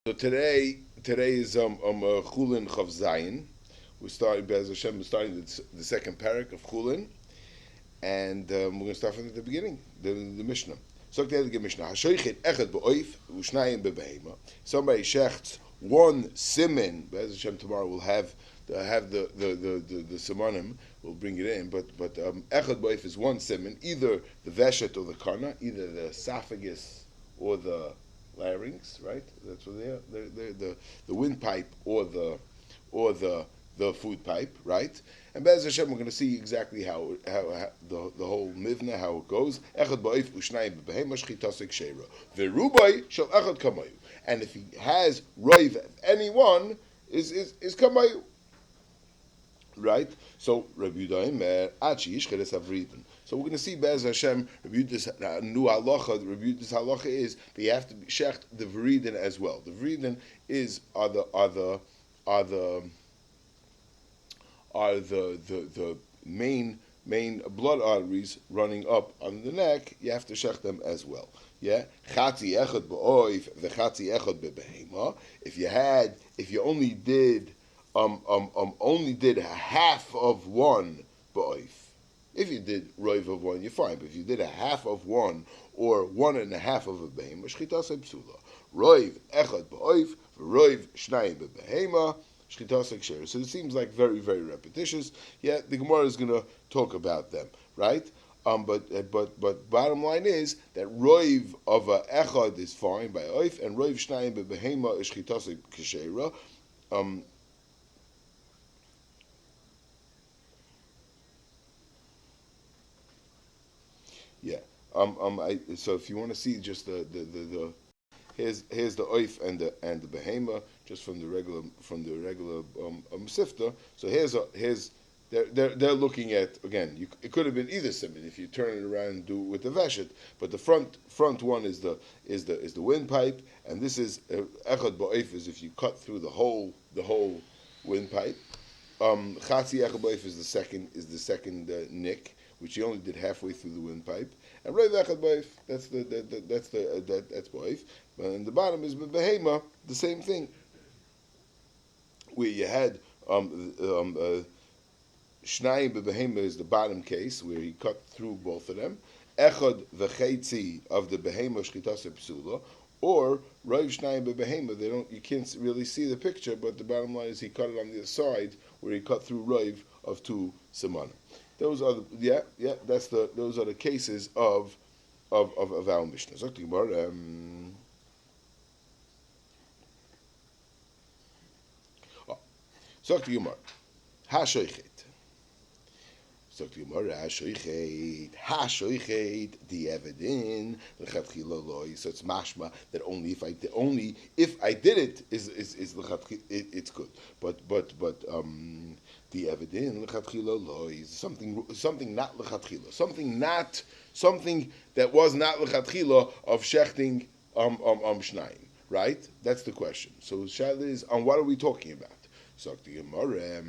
So today is Chulin Chav Zayin. We're starting Be'ez Hashem. We're starting the second parak of Chulin, and we're going to start from the beginning, the Mishnah. So the Mishnah. Hashoichet echad ba'oif u'shnayim bebehema. Somebody shechts one siman. Be'ez Hashem tomorrow we'll have the simanim. We'll bring it in, but echad ba'oif is one siman, either the veshet or the karna, either the esophagus or the larynx, right? That's what they are. They're the windpipe or the food pipe, right? And Be'ez Hashem, we're going to see exactly how the whole mivna, how it goes. Echad ba'if u'shnayim b'behema shchitasek sheira v'rubai shel echad kamayu. And if he has roiv of anyone, is kamayu, right? So Rabbi Yudaim achi yishcheres avridin. So we're going to see Be'ez Hashem review this new halacha. Review this halacha is that you have to shecht the v'ridin as well. The v'ridin are the main blood arteries running up on the neck. You have to shecht them as well. Yeah, chatzi echad ba'oif v'chatzi echad bebehema. If you only did half of one ba'oif. If you did roiv of one, you're fine. But if you did a half of one or 1.5 of a behema, shchitasei psula. Roiv echad ba'oif, roiv shnayim bebehema, shchitasei ksher. So it seems like very, very repetitious. Yeah, the Gemara is going to talk about them, right? But bottom line is that roiv of a echad is fine by oif, and roiv shnayim bebehema is shchitasei ksher. Yeah. So if you want to see just the here's the oif and the behema just from the regular sifta. So here's they're looking at, again. It could have been either simon if you turn it around and do it with the veshet, but the front one is the windpipe, and this is echad ba'oif is if you cut through the whole windpipe. Chatzi echad ba'oif is the second nick, which he only did halfway through the windpipe, and roiv echad ba'oif, that's ba'oif, and the bottom is behema, the same thing, where you had shnayim bebehema is the bottom case where he cut through both of them. Echad v'cheitzi of the behema shchitasei psula, or roiv shnayim bebehema. You can't really see the picture, but the bottom line is he cut it on the side where he cut through roiv of 2 semanim. Those are those are the cases of our Mishnah. So the Gemara, Hashoichet. So the Gemara, Hashoichet, the evidin, l'chatchila loy. So it's mashma that only if I did it is l'chatchila, it's good. But the evidin l'chatchila loy is something not l'chatchila, something that was not l'chatchila of shechting shnayim. Right? That's the question. So Shaila is on what are we talking about? So the Gemara.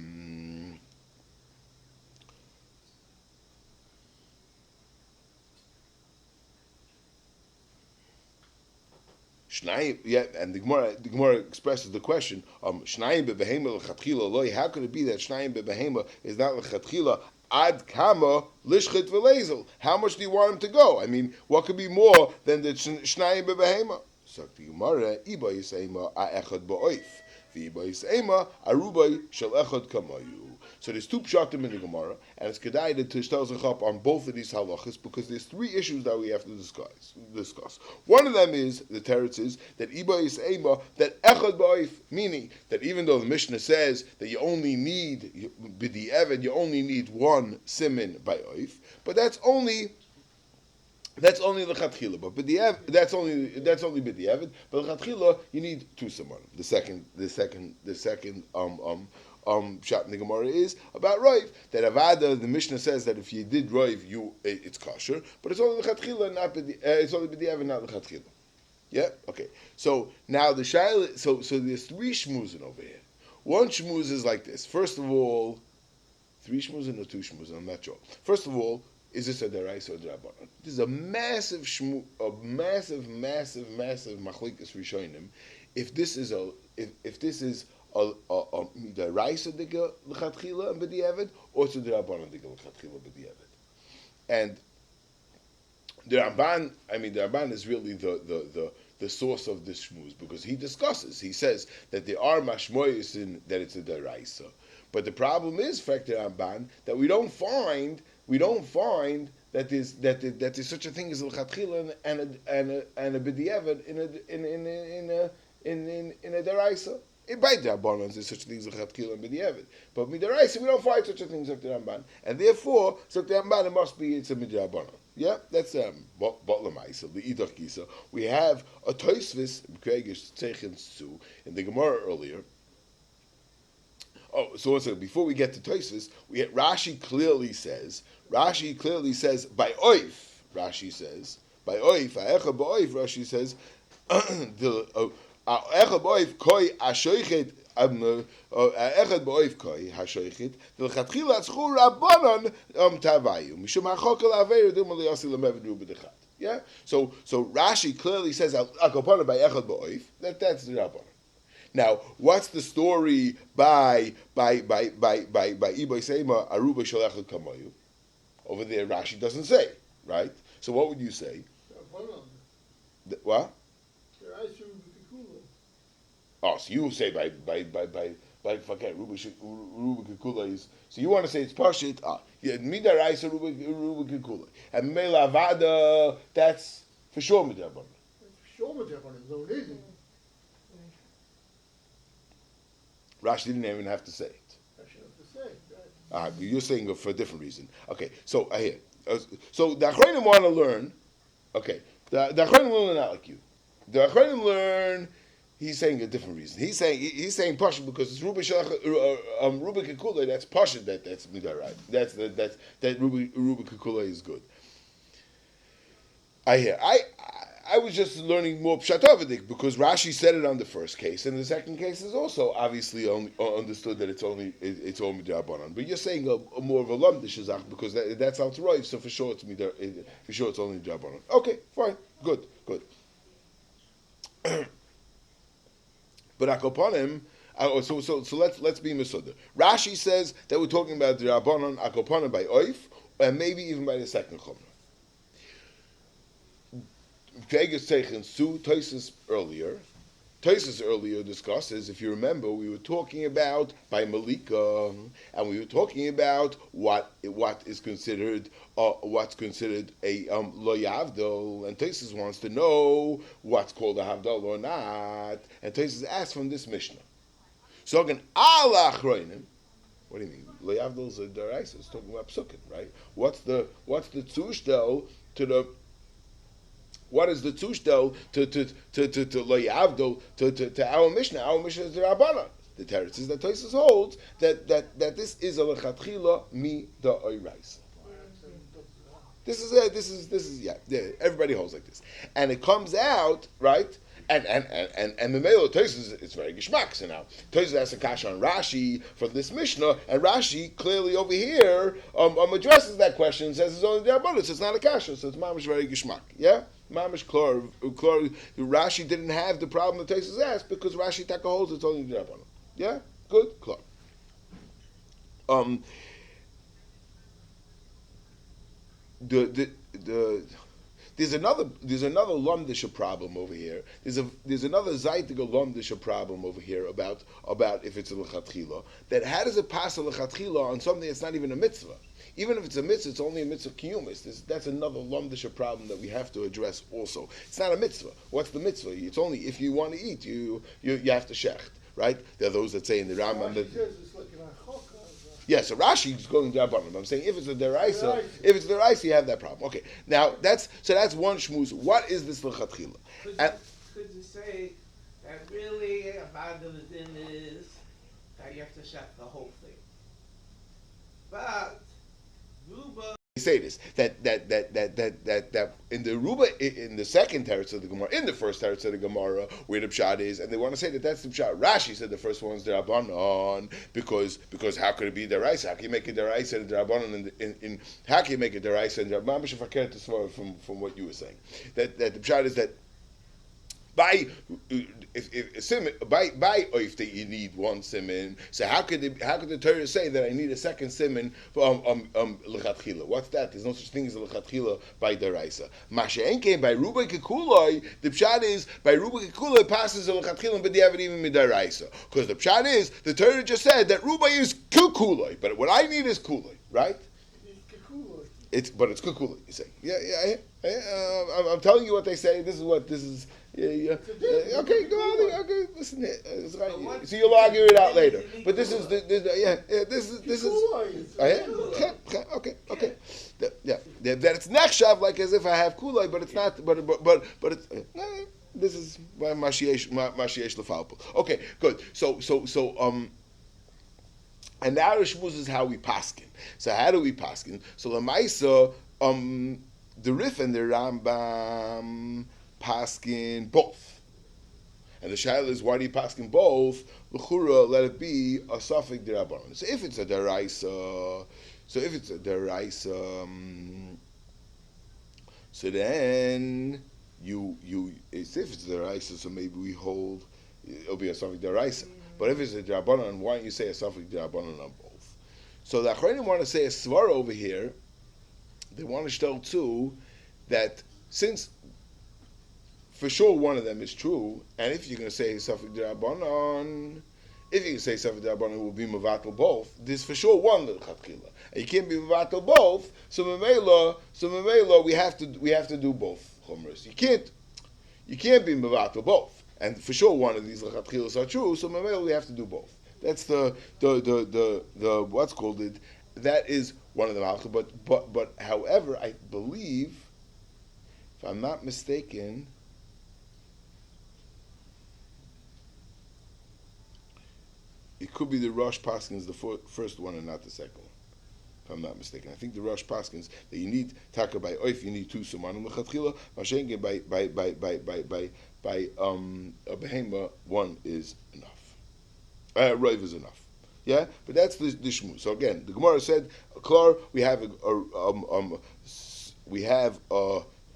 Shnayim, yeah, and the Gemara expresses the question, Shnayim bebehema l'chatchila loy. How could it be that Shnayim bebehema is not l'chatchila? Ad kama lishchit v'lezel. How much do you want him to go? I mean, what could be more than the Shnayim bebehema? So the Gemara, iba yisema a'echad ba'oif, v'iba yisema arubai shel echad kamayu. So there's 2 pshatim in the Gemara, and it's kedai to shtel zich up on both of these halachas because there's 3 issues that we have to discuss. One of them is the teretz is that iba yisema that echad ba'oif, meaning that even though the Mishnah says that you only need b'di'evet, you only need 1 simin by oif, but that's only l'chatchila, but that's only b'di'evet. But l'chatchila you need 2 semanim. The second pshat in the Gemara is about roiv, that avada, the Mishnah says that if you did roiv, it's kosher, but it's only l'chatchila, it's only b'di'evet, not l'chatchila. Yeah, okay. So now the shaila, so there's 3 shmuzin over here. One shmuz is like this. First of all, 3 shmuzin or 2 shmuzin, I'm not sure. First of all, is this a deraisa or drabanan? This is a massive machlekes rishonim if this is a midaraisa diga l'chatchila and b'diavad, or it's a derabbanan diga l'chatchila b'diavad. And the Ramban is really the source of this shmuz, because he discusses. He says that there are mashmoyis in that it's a deraisa, but the problem is, fact the Ramban, that we don't find that there's such a thing as a lechatchila and a b'diavad in a deraisa. By the Rabbanan, there's such things as lechatchila and b'diavad, but midaraisa we don't find such a thing as the Ramban, and therefore, so the Ramban it must be it's a midrabanan. Yeah, that's Batlamaisa, the Idach Gisa. We have a Tosfos, in the Gemara earlier. Oh, so also, before we get to Tosfos, Rashi clearly says, by oif, Rashi says, by oif, ha'echa ba'oif, Rashi says, ha'echa ba'oif koi ashoichet, echad ba'oif koi hashoichet l'chatchila tzchu rabbanon tavayu mishum ha'chokel aveir dum liyasi lemevid rubedechat. Yeah, so Rashi clearly says akopana by echad ba'oif that's the rabbanon. Now, what's the story by Iboy Seima Aruba Shalechad Kamayu? Over there, Rashi doesn't say, right? So what would you say? What? Oh, so you say by forget Ruba Kikula is. So you want to say it's Pashit? Yeah, Midaraisa Ruba Kikula and Mela Avada. That's for sure Midarabon. For sure Midarabon. No reason. Rashi didn't even have to say it. Rashi didn't have to say it. Right. But you're saying it for a different reason. Okay, so I hear. So the Achronim want to learn. Okay, the Achronim learn not like you. The Achronim learn. He's saying a different reason. He's saying Pasha because it's Ruba Kikula. That's Pasha. That's Midarai. That Ruba Kikula is good. I hear. I was just learning more Pshatovadik because Rashi said it on the first case, and the second case is also obviously only understood that it's only Midrabanan. But you're saying a more of a Lamdish Shazach because that's Al Teroiv, so for sure it's only Midrabanan. Okay, fine, good. But Akopanim, so let's be Mesuda. Rashi says that we're talking about the Rabbanon Akopanim by Oif, and maybe even by the second Chumrah. Tosfos earlier discusses, if you remember, we were talking about by Malika, and we were talking about what is considered what's considered a lo yavdol, and Tosfos wants to know what's called a havdol or not, and Tosfos asks from this Mishnah. So again, Allah achroinim. What do you mean? Lo yavdol is a deraisa. It's talking about psukim, right? What's the tzushtel to the What is the tushtel to loyavdo to our Mishnah? Our Mishnah is the Rabbana. The teretz is that Tosfos holds that this is a lechatchila mi da oiraisa. This is everybody holds like this, and it comes out right. And the Melo Tosfos it's very gishmak. So now Tosfos has a kasha on Rashi for this Mishnah, and Rashi clearly over here addresses that question and says it's only the Rabbana, so it's not a kasha, so it's mamish very gishmak. Yeah. Mamish Klor, Rashi didn't have the problem that Tosfos asked because Rashi taka holds it's only the Rabbanon. Yeah, good, Klor. There's another Lomdisha problem over here. There's another Zaytiga Lomdisha problem over here about if it's a lechatchila. That how does it pass a lechatchila on something that's not even a mitzvah? Even if it's a mitzvah, it's only a mitzvah kiyumis. That's another Lomdisha problem that we have to address also. It's not a mitzvah. What's the mitzvah? It's only if you want to eat, you have to shecht, right? There are those that say in the Rambam that. Yeah, so Rashi is going to Rabbanim. I'm saying if it's a deraisa, you have that problem. Okay, now that's one shmuz. What is this lechatchila? Could you say that really about the din is that you have to shut the whole thing? But Ruba. They say this that in the Ruba in the second teretz of the Gemara, in the first teretz of the Gemara, where the pshat is, and they want to say that's the pshat. Rashi said the first one's the Rabbanon because how could it be deraisa? How can you make a deraisa and the Rabbanon in how can you make a deraisa and the Rabbanon from what you were saying that the pshat is that by if a simon by oif that you need one simon. So how could the Torah say that I need a second simon for lechatchila? What's that? There's no such thing as a lechatchila by deraisa. Masha'en came by ruba kekuloi. The pshat is by ruba kekuloi passes a lechatchila, but they haven't even midaraisa. Because the pshat is the Torah just said that ruba is kukuloi, but what I need is kuloi, right? It's kukuloi. You say, yeah. I'm telling you what they say. This is. Yeah. Okay, go on. Okay, listen. It's right. So you'll argue it out later. But this is This is. Okay. That it's nechshav like as if I have kulai, but it's not. But it's. This is why mashiesh lefalpul. Okay, good. So and now the shmuz is how we paskin. So how do we paskin? So lamaisa the Rif and the Rambam paskin both. And the shaila is, why do you paskin both? L'chura, let it be a suffix d'Rabbanan. So if it's a deraisa, so then if it's a deraisa, so maybe we hold it'll be a suffix d'Raisa. But if it's a d'Rabbanan, why don't you say a suffix d'Rabbanan on both? So the Achronim want to say a svara over here. They want to tell too that since for sure one of them is true, and if you're going to say suffix d'Rabbanan, if you can say suffix d'Rabbanan, it will be mevatel both. There's for sure one l'chatchila, and you can't be mevatel both. So memela, we have to do both chumras. You can't be mevatel both. And for sure, one of these lechatchilas are true. So memela, we have to do both. That's the what's called it. That is one of the malachas. But however, I believe, if I'm not mistaken, it could be the Rosh Paskins, the first one and not the second one. If I'm not mistaken, I think the Rosh Paskins that you need taka by oif, you need two sumanim lechatchila. Mashenke by a behema, one is enough. Roiv is enough. Yeah, but that's the shmu. So again, the Gemara said, "Klar, we have a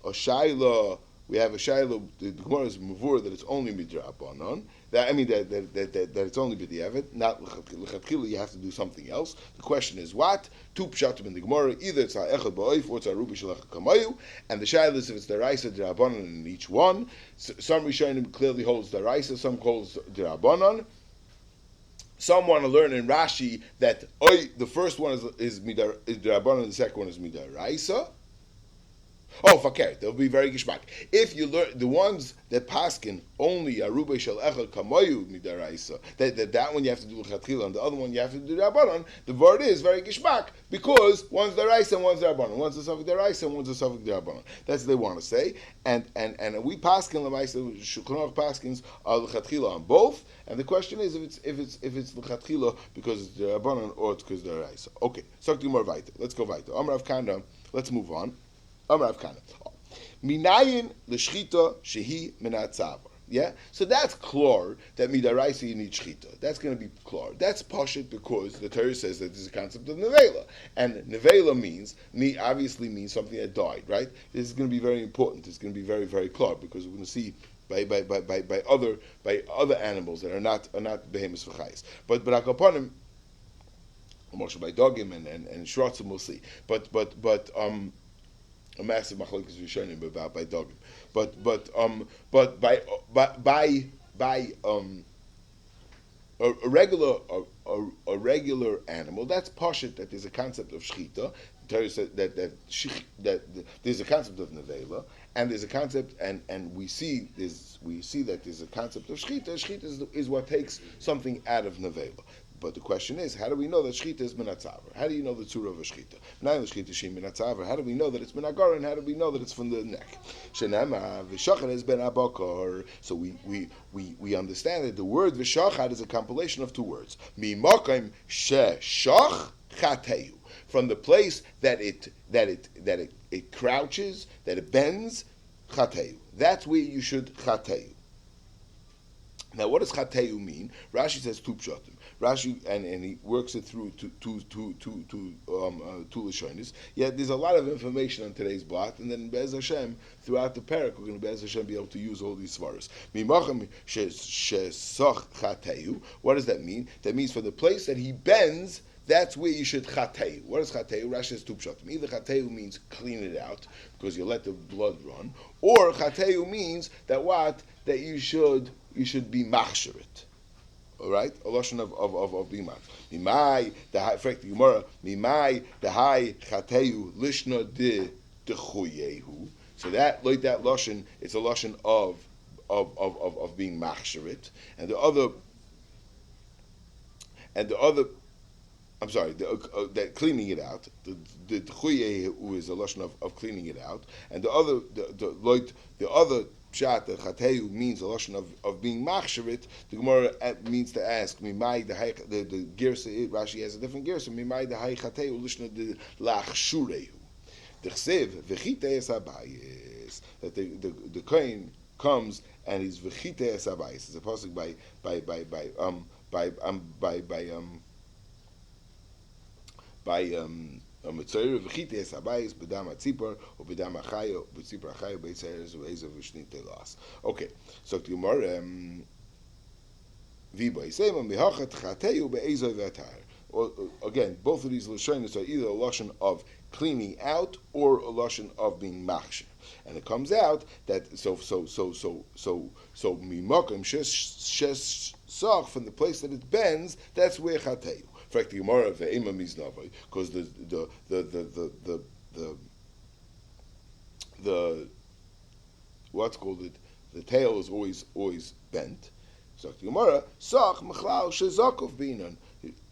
shaila. We have a shaila. The Gemara is mavur that it's only midrabanan. That it's only b'diavad, not l'chatchila. You have to do something else. The question is what? Two pshatim in the Gemara. Either it's ha'echad ba'oif or it's ha'rubi shalach kamayu. And the shaila is if it's the raisa d'rabanan in each one. Some Rishonim clearly holds the raisa, some holds d'rabanan. Some want to learn in Rashi that the first one is d'rabanan, the second one is midaraisa. Oh, fakir, they'll be very gishmak. If you learn the ones that paskin only aruba shel echad kamayu midaraisa, that one you have to do l'chatchila, and the other one you have to do d'rabanan. The word is very gishmak because one's deraisa and one's d'rabanan. One's a suffix deraisa and one's a suffix d'rabanan. That's what they want to say. And we paskin l'maisa Shulchan Aruch paskins l'chatchila on both. And the question is if it's l'chatchila because it's d'rabanan or it's because deraisa. Okay, so more weiter. Let's go weiter. Amar Rav Kana. Let's move on. Minayin l'shchita shehi minatzavar. Yeah, so that's klor that midaraisa you need shchita. That's going to be klor. That's pashit because the Torah says that there's a concept of nevela, and nevela obviously means something that died. Right? This is going to be very important. It's going to be very very klor because we're going to see by other animals that are not behemoths v'chayis. But akaponim, Moshe by dogim and shrotzim we'll see. But a massive machlokes rishonim about by dogim, but by a regular animal, that's pashit that there's a concept of shchita. The Torah said that there's a concept of nevela, and there's a concept, and we see that there's a concept of shchita. Shchita is what takes something out of nevela. But the question is, how do we know that shchita is minatzaver? How do you know the tzura of a shchita? Not the shchita she minatzaver. How do we know that it's minagara? And how do we know that it's from the neck? Shenema v'shachad has been abakar. So we understand that the word v'shachad is a compilation of two words. Mimakim sheshach chateyu. From the place that it crouches, that it bends, chateyu. That's where you should chateyu. Now, what does chateu mean? Rashi says two pshatim. Rashi and he works it through two lashonis. Yet there's a lot of information on today's blot, and then Be'ez Hashem throughout the parak we're going to Be'ez Hashem be able to use all these svaras. Mimachem shesoch chateu. What does that mean? That means for the place that he bends, that's where you should chateu. What is chateu? Rashi says two pshatim. Either chateu means clean it out because you let the blood run, or chateu means that what that you should be machsherit. All right, a lashon of being mach. Mimai the high the Gemara. Mimai the high chateu lishna de dechuyehu. So that like that lashon, it's a lashon of being machsherit, and the other. I'm sorry, that cleaning it out. The dechuyehu is a lashon of cleaning it out, and the other pshat, the chateu means a lashon of being machsherit. The Gemara means to ask, mimai the girsa, Rashi has a different girsa, mimai the hay chateu lishna de lachshurehu. The chsev v'chite es habayis, that the kohen comes and he's v'chite es habayis. It's a pasuk by Mitzayir v'chite es habayis b'dam hatzipor or b'dam hachayo b'tzipor hachayo b'etzayeres v'ezav v'shnite las. Okay, so the Gemara v'ba yisema mihachat chateu be'ezav v'atar. Again, both of these lashonos are either a lashon of cleaning out or a lashon of being machsher, and it comes out that so mimakim shesach from the place that it bends, that's where chateu. In fact, the Gemara ve'ema miznavai, because the what's called it, the tail is always bent. So the Gemara sach mechlal shezakov binan.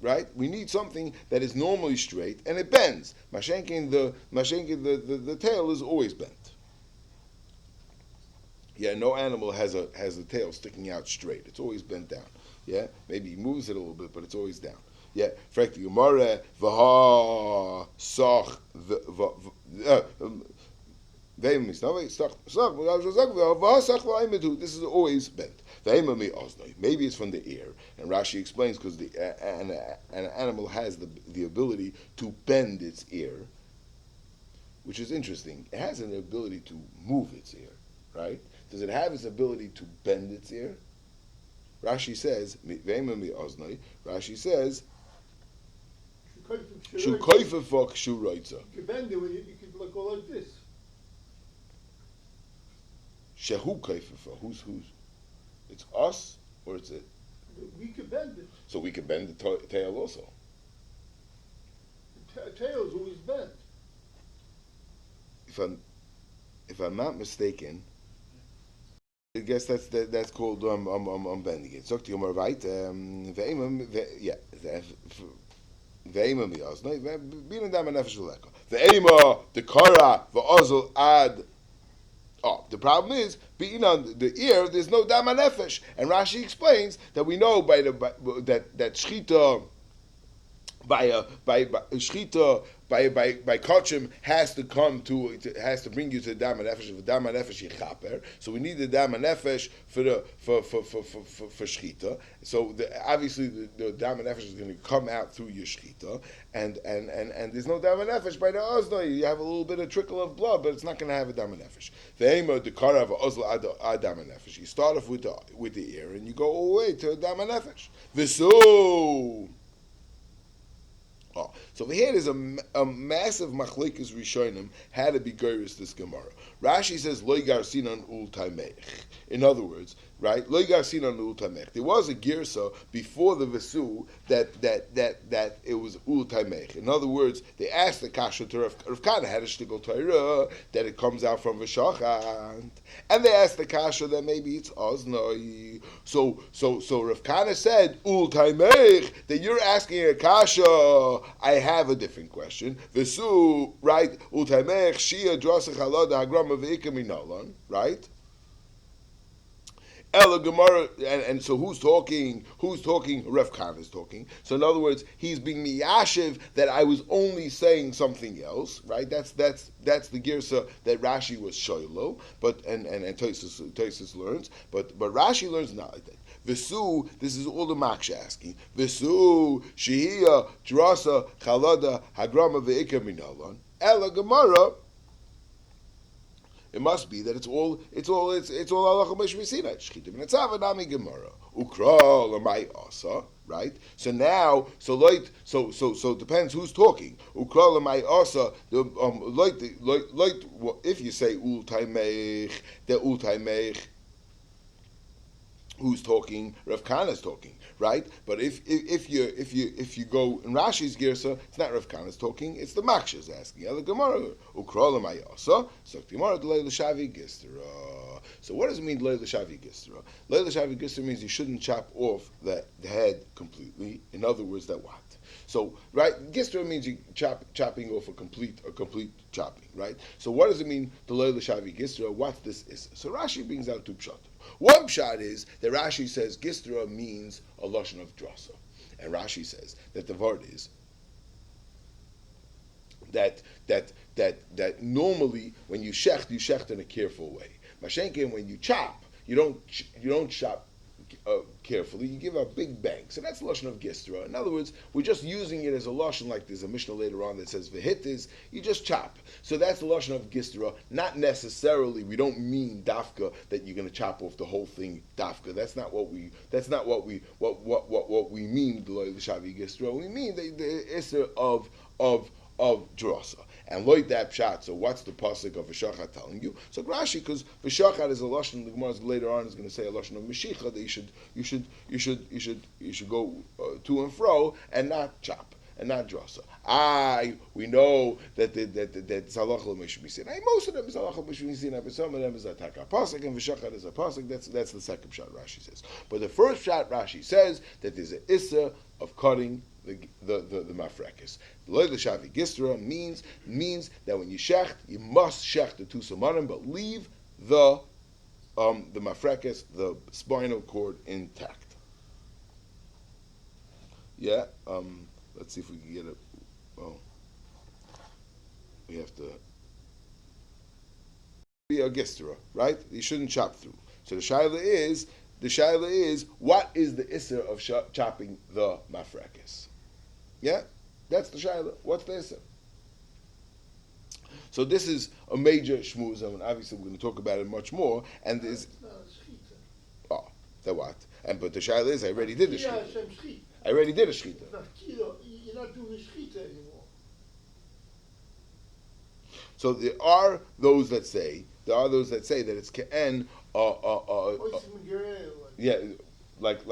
Right? We need something that is normally straight and it bends. Mashenkin the tail is always bent. Yeah, no animal has a tail sticking out straight. It's always bent down. Yeah, maybe he moves it a little bit, but it's always down. Yeah, frankly, Gemara v'ha sach this is always bent. Maybe it's from the ear, and Rashi explains because an animal has the ability to bend its ear, which is interesting. It has an ability to move its ear, right? Does it have its ability to bend its ear? Rashi says, Rashi says, you can bend it when you can go like this. Shehu kaifefa. Who's? It's us or it's it? We could bend it. So we could bend the tail also. The tail is always bent. If I'm not mistaken, I guess that's called bending it. Sagt Yomar right? Yeah. Ve'ema mi'oznoi ve'bina dam nefesh v'leka. Ve'ema dekara v'ozol ad. Oh, the problem is being on the ear. There's no dam nefesh, and Rashi explains that we know by that shchita by kachim has to bring you to the dam nefesh. If dam nefesh yichaper, so we need the dam nefesh for shchita. So obviously the dam nefesh is going to come out through your shchita, and there's no dam nefesh by the ozno. You have a little bit of trickle of blood, but it's not going to have a dam nefesh. The aim of the kara of ozl ad dam nefesh. You start off with the ear, and you go all the way to dam nefesh. V'so. Oh, so over here there's a massive machlekes rishonim how to be goyrus this Gemara. Rashi says loy garsinan ul taimech. In other words, right, loy garsinan ul taimech. There was a girsa before the vesu that it was ul taimech. In other words, they asked the kasha to Rav Kana had a shtickle Torah that it comes out from v'shachant, and they asked the kasha that maybe it's oznoi. So Rav Kana said ul taimech, that you're asking a kasha. I have a different question. Vesu, right? Utaymech shia drasach halada hagrama ve'ikaminalan, right? Ela Gemara, and so who's talking? Rav Khan is talking. So in other words, he's being miyashiv that I was only saying something else, right? That's the girsa that Rashi was shoylo, but and Tosis learns, but Rashi learns not like that. Visu, this is all the Maksha asking. Visu, Shehia, Drasa, Chalada, Hagrama, Ve'ikar Minalon. Ela Gemara. It must be that it's all halacha mishmisina. Shchita b'netzava nami gemara ukra l'may asa. Right. So now, so it depends who's talking. Ukra l'may asa. If you say ul taimech, the ul taimech. Who's talking? Rav Kana is talking, right? But if you go in Rashi's girsa, it's not Rav Kana is talking; it's the Maksha is asking. El Gemara ukrola mayasa. So Gemara delay l'shavi gistra. So what does it mean delay l'shavi gistra? Delay l'shavi gistra means you shouldn't chop off the head completely. In other words, that what? So right, gistra means you chopping off a complete chopping, right? So what does it mean delay l'shavi gistra? What this is? So Rashi brings out two pshat. One pshat is that Rashi says gistra means a lashon of drasa, and Rashi says that the word is that normally when you shecht in a careful way. Mashenkin, when you chop, you don't chop carefully. You give a big bang. So that's the lashon of gistra. In other words, we're just using it as a lashon, like there's a mishnah later on that says v'hitis. You just chop. So that's the lashon of gistra. Not necessarily. We don't mean dafka that you're going to chop off the whole thing dafka. That's not what we mean. The shavi gistra. We mean the isser of drasa. And loy that pshat. So what's the pasuk of V'shachat telling you? So Rashi, because V'shachat is a lashon. The Gemara later on is going to say a lashon of Mashiach, that you should go to and fro and not chop and not drasa. We know that zalach l'mishmisin. Most of them is zalach l'mishmisin, but some of them is ataka pasuk, and V'shachat is a pasuk. That's the second pshat Rashi says. But the first pshat Rashi says that there's an issa of cutting the mafrekes. The loy l'shavi gistra means that when you shecht, you must shecht the two samanim, but leave the mafrekes, the spinal cord, intact. Yeah. Let's see if we can get it. Oh, we have to be a gistra, right? You shouldn't chop through. So the shaila is what is the isser of chopping the mafrekes? Yeah, that's the shaila. What's the isser? So this is a major shmuz, and obviously we're going to talk about it much more. And there's the what? But the shaila is I already did the shchita. I already did a shchita. You're not doing the shchita anymore. So there are those that say that it's ke'en. Yeah, like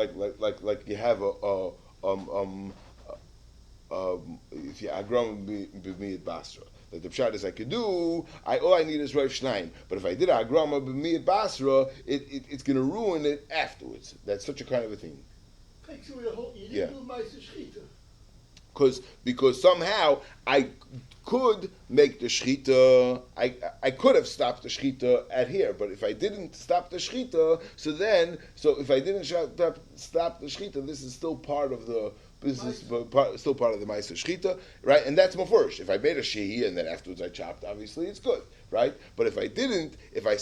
you have if you agram b'miyat basra. That the pshat is all I need is Rav Shnayim. But if I did agrama b'miyat basra, it's going to ruin it afterwards. That's such a kind of a thing. Takes away the whole. You didn't do ma'aser shchita. Because somehow I could make the shchita. I could have stopped the shchita at here, but if I didn't stop the shchita, so if I didn't stop the shchita, this is still part of the. This is still part of the ma'aser shchita, right? And that's mafurish. If I made a shehi and then afterwards I chopped, obviously it's good, right? But if I didn't, if I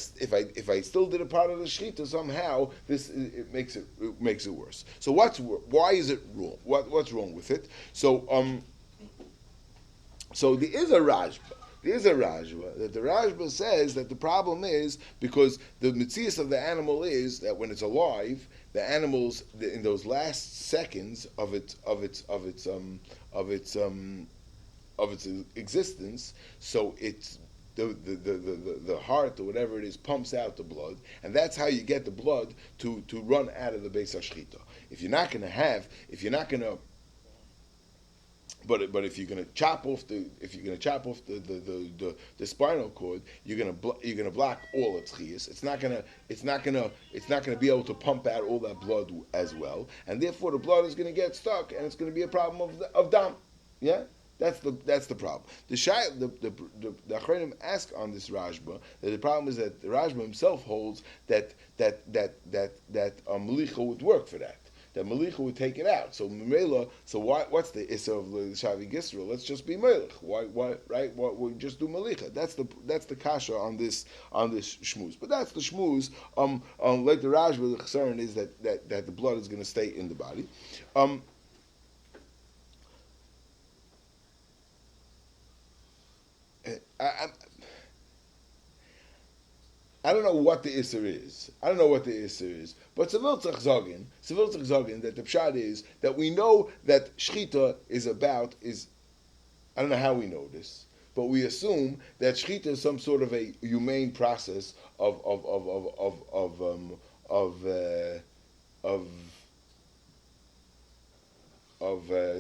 still did a part of the shchita somehow, it makes it worse. So why is it wrong? What's wrong with it? So there is a Rajba. That the Rajba says that the problem is because the mitzias of the animal is that when it's alive, the animals in those last seconds of its existence, so it's the heart or whatever it is pumps out the blood, and that's how you get the blood to run out of the Beis HaShchita. If you're not But if you're going to chop off the spinal cord, you're going to block all its chiyas. It's not going to be able to pump out all that blood as well, and therefore the blood is going to get stuck, and it's going to be a problem of dam. Yeah, that's the problem. The Achronim ask on this Rajba that the problem is that the Rajba himself holds that melicha would work for that. that Melicha would take it out. So Memela, so what's the Issa of the Shavi Gisra? Let's just be Melech. Why, right? We just do Melicha. That's the kasha on this shmuz. But that's the shmuz. Like the Rajba, the concern is that the blood is going to stay in the body. I don't know what the Isser is. But Sevil Tzach Zogin, that the Pshat is that we know that Shchita is, I don't know how we know this, but we assume that Shchita is some sort of a humane process of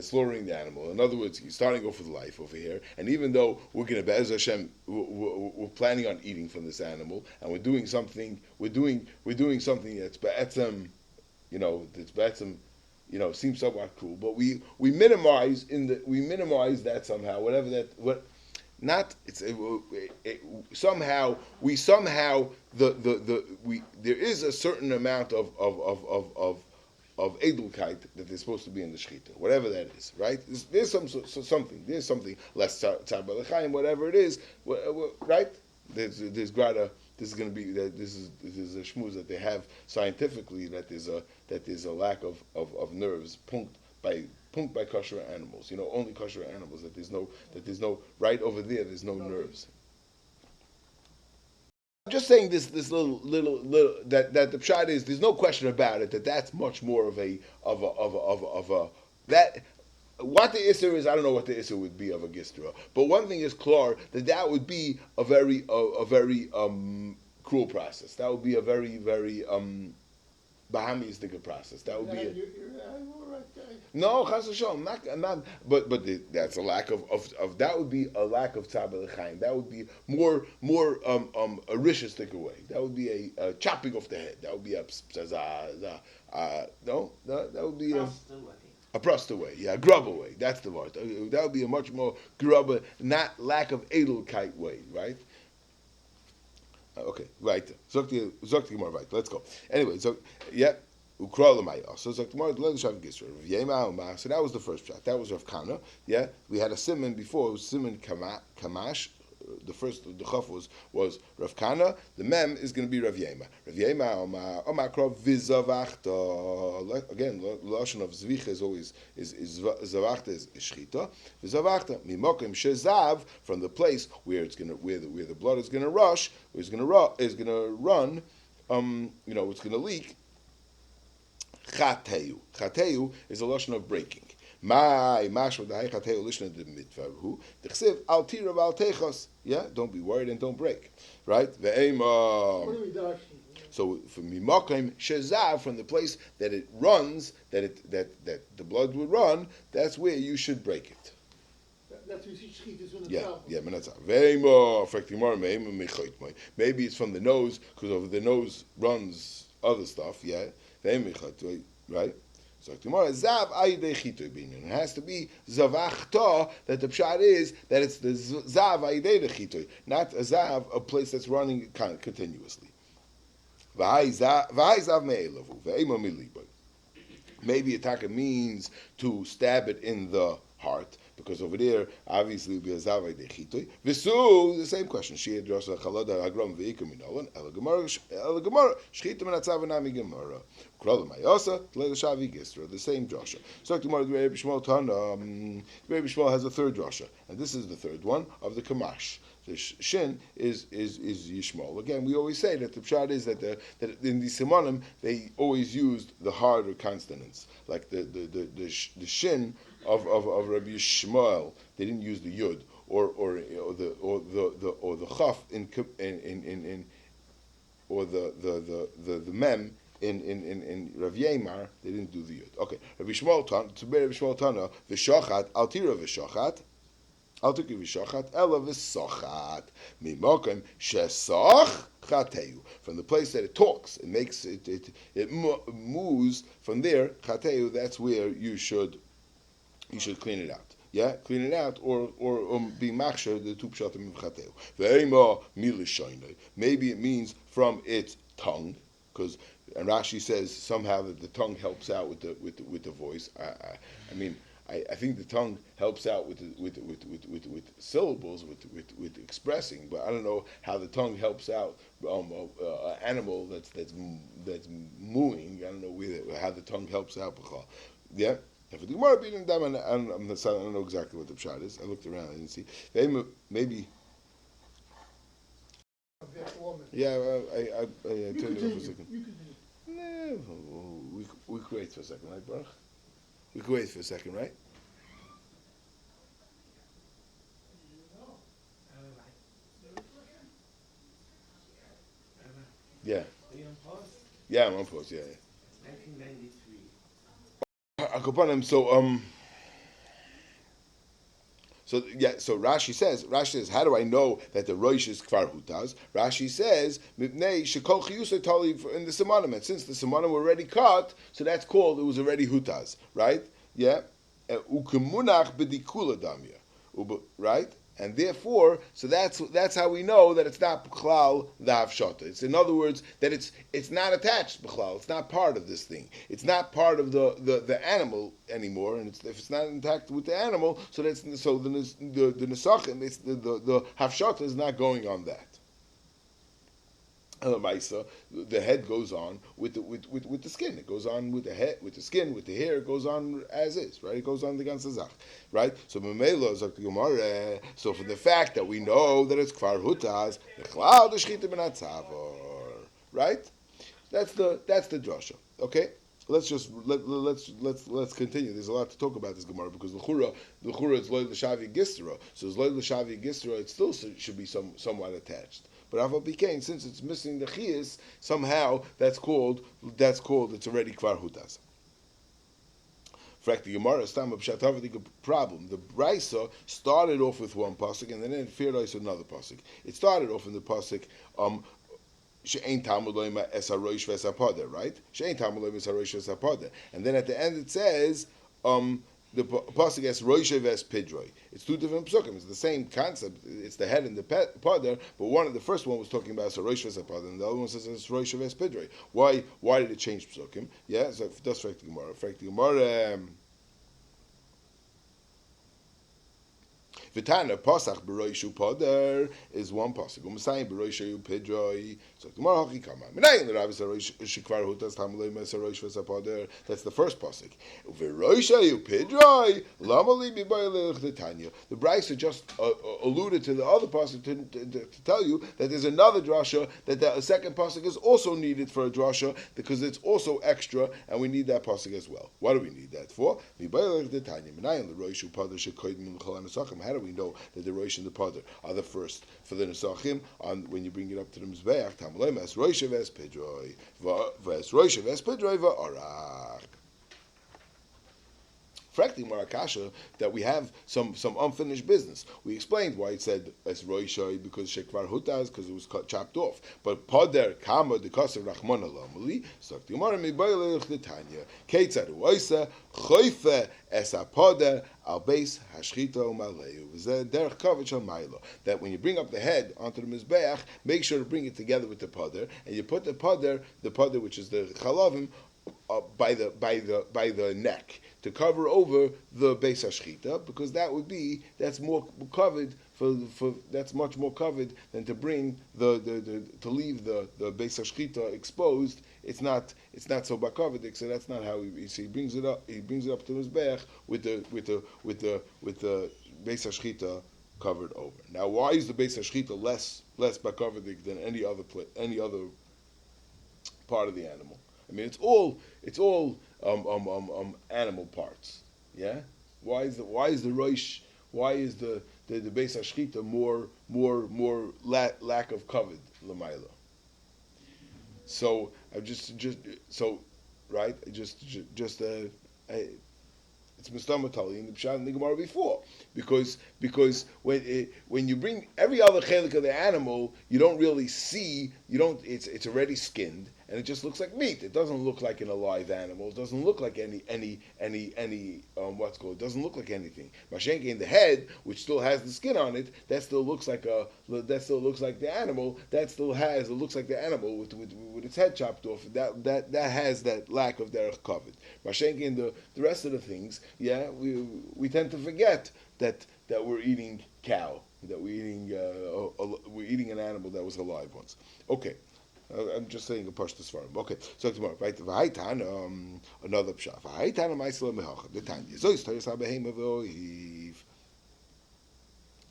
slaughtering the animal. In other words, you're starting off with life over here, and even though we're going to, Be'ez Hashem, we're planning on eating from this animal, and we're doing something that's be'etzem, that's be'etzem, seems somewhat cruel, but we minimize that somehow, whatever that, what, not, it's, somehow, there is a certain amount of edelkeit that is supposed to be in the shechita, whatever that is, right? There's something less tzar b'lechaim, whatever it is, right? There's grada. This is going to be that this is a shmuz that they have scientifically that there's a lack of nerves punked by kosher animals. Only kosher animals that there's no right over there. There's no nerves. I'm just saying this little that the pshat is, there's no question about it, that's much more of a that what the isser is. I don't know what the isser would be of a gistra, but one thing is clear, that would be a very cruel process. That would be a very Bahamistic process. That would be no chas v'shalom, not. But that's a lack of that would be a lack of tzar b'lechaim. That would be more a rishistic way. That would be a chopping off the head. That would be a that would be a prosta way. Yeah, a grubber way. That's the word. That would be a much more grubber, not lack of edelkeit way, right? Okay, right. Zok Gemara, right. Let's go. Anyway, so yeah, Ukrolamai. So Zok Gemara, Shav Gisra. Yema. So that was the first shot. That was Rav Kana. Yeah, we had a simon before. It was simon Kamash. The first, the chaf was Rav Kana. The mem is going to be Rav Yema. Rav Yema, Omakro v'zavachta. Again, lashon of zvicha is always is zavachta is shchita. V'zavachta mimokim shezav, from the place where the blood is going to rush, is going to run. It's going to leak. Chateyu is a lashon of breaking. My mashma the haychateu lishna the mitvahu dechsev al tira val techos. Yeah, don't be worried and don't break. Right? So from mimakim shezav, from the place that it runs, that the blood would run, that's where you should break it. That's where you should is when it's yeah, menatzah. Maybe it's from the nose, because over the nose runs other stuff. Yeah, right. So tomorrow, zav ayidei chitoy binyan. It has to be zavachta, that the pshat is that it's the zav ayidei chitoy, not a zav, a place that's running kind of continuously. V'hai zav me'elavu ve'ema miliboy. Maybe ataka means to stab it in the heart, because over there obviously it would be a zav ayidei chitoy. V'su, the same question. She had drasha chalada agram ve'ikum minolan el gemara shchita menatzav nami gemara. The same drasha. So tomorrow the Rebbe Shmuel has a third drasha, and this is the third one of the Kamash. The shin is Yishmael. Again, we always say that the pshat is that in the Simonim they always used the harder consonants, like the shin of Rabbi Yishmael. They didn't use the yud or the chaf or the mem. In Rav Yemar, they didn't do the yud. Okay, Rabbi Shmuel Tana, v'shachat al tira v'shachat, al tiki v'shachat ela v'sachat mimokim shesach chateyu. From the place that it talks, it makes it moves from there. Chateyu, that's where you should clean it out. Yeah, clean it out, or be machshir the two pshatim of chateyu. Ve'ema milishaynei. Maybe it means from its tongue, because and Rashi says somehow that the tongue helps out with the voice. I think the tongue helps out with syllables, with expressing, but I don't know how the tongue helps out an animal that's mooing. I don't know how the tongue helps out. Yeah. And for the Gemara beating them, I don't know exactly what the pshat is. I looked around, I didn't see. Maybe. Yeah, I turned it off for a second. We could wait for a second, right, Baruch? We could wait for a second, right? Yeah. Are you on pause? Yeah, I'm on pause. Yeah. 1993. So Rashi says, how do I know that the Rosh is Kfar Hutaz? Rashi says, Mipnei Shekol Chiyusa Tali in the Simonim. Since the Simonim were already cut, so that's called, it was already Hutaz, right? Yeah? Ukemunach b'dikula damya. Right? And therefore, so that's how we know that it's not b'chlal the hafshata. It's, in other words, that it's not attached b'chlal. It's not part of this thing. It's not part of the animal anymore. And if it's not intact with the animal, so the nesachim, it's the hafshata is not going on that. The head goes on with the skin. It goes on with the head, with the skin, with the hair. It goes on as is, right? It goes on the ganze Zach, right? So Memela is like the Gemara. So for the fact that we know that it's kfar hutaz, the cloud is shchita ben atzavor, right? That's the drasha. Okay. Let's continue. There's a lot to talk about this Gemara because the chura is loy l'shavi gistra. So it's loy l'shavi gistra. It still should be somewhat attached. But Aval Bikain, since it's missing the chiyas, somehow that's called it's already kvar hutaz. In fact, the Gemara is time of a problem. The Brisa started off with one pasuk and then it feared us another pasuk. It started off in the pasuk she'ein tamud loima es harosh v'esapoder, right? She'ein tamud loima es harosh v'esapoder, and then at the end it says the pasuk is roisha ves pidroi. It's two different psukim. It's the same concept. It's the head and the poder, but the first one was talking about roisha ves poder, and the other one says it's roisha ves pidroi. Why did it change psukim? Yeah, so that's fact the Gemara. V'tana pasach b'roishu poder is one pasuk. U'masayim b'roishu pidroi. So tomorrow hachi kama. Minayin l'rabis haroish shikvar hutas tamulei mes haroish v'sapoder. That's the first pasuk. V'roishu pidroi lamali b'bayilech v'tanya. The Brisa just alluded to the other pasuk to tell you that there's another drasha that the second pasuk is also needed for a drasha because it's also extra and we need that pasuk as well. What do we need that for? B'bayilech v'tanya. Minayin l'roishu poder shekoydim l'chol hanesachim. How do we know that the Rosh and the Poder are the first for the Nesachim when you bring it up to the Mizbeach? Tamulei mes Rosh ves Pedroi, ves Rosh ves Pedroi va'arach. Fracting Marakasha that we have some unfinished business. We explained why it said as Roishai because Shekvar Hutaz because it was chopped off. But Poder Kama the Kasav Rachman Alamali Sakti Umar Mibailech the Tanya Ketzad Uoisa Choife Esa Poder Al Beis Hashchita Umaleu Derech Kavach Al Mailo. That when you bring up the head onto the Mizbeach, make sure to bring it together with the Poder, and you put the Poder which is the Chalavim by the neck to cover over the Beis Hashchita because that's more covered that's much more covered than to bring to leave the Beis Hashchita exposed. It's not so bakovidik, so that's not how he brings it up. He brings it up to his Beis with the Beis Hashchita covered over. Now, why is the Beis Hashchita less bakovidik than any other part of the animal? I mean, it's all animal parts. Yeah. Why is the Rosh? Why is the Beis Hashchita more lack of kavod l'mayla? So I it's mistamatali in the Pshat and the Gemara before because when you bring every other chelik of the animal, you don't really see it's already skinned. and it just looks like meat. It doesn't look like an alive animal. It doesn't look like any it doesn't look like anything. Mashenke in the head, which still has the skin on it, that still looks like the animal. It looks like the animal with its head chopped off. That has that lack of derech kavod. Mashenke in the rest of the things, we tend to forget that we're eating cow, that we're eating an animal that was alive once. Okay. I'm just saying a pashtus farm. Okay, so tomorrow, right? V'haitan, another pshat. V'haitan ma'isla mehacha. The time. Zois teres habehema v'oiv.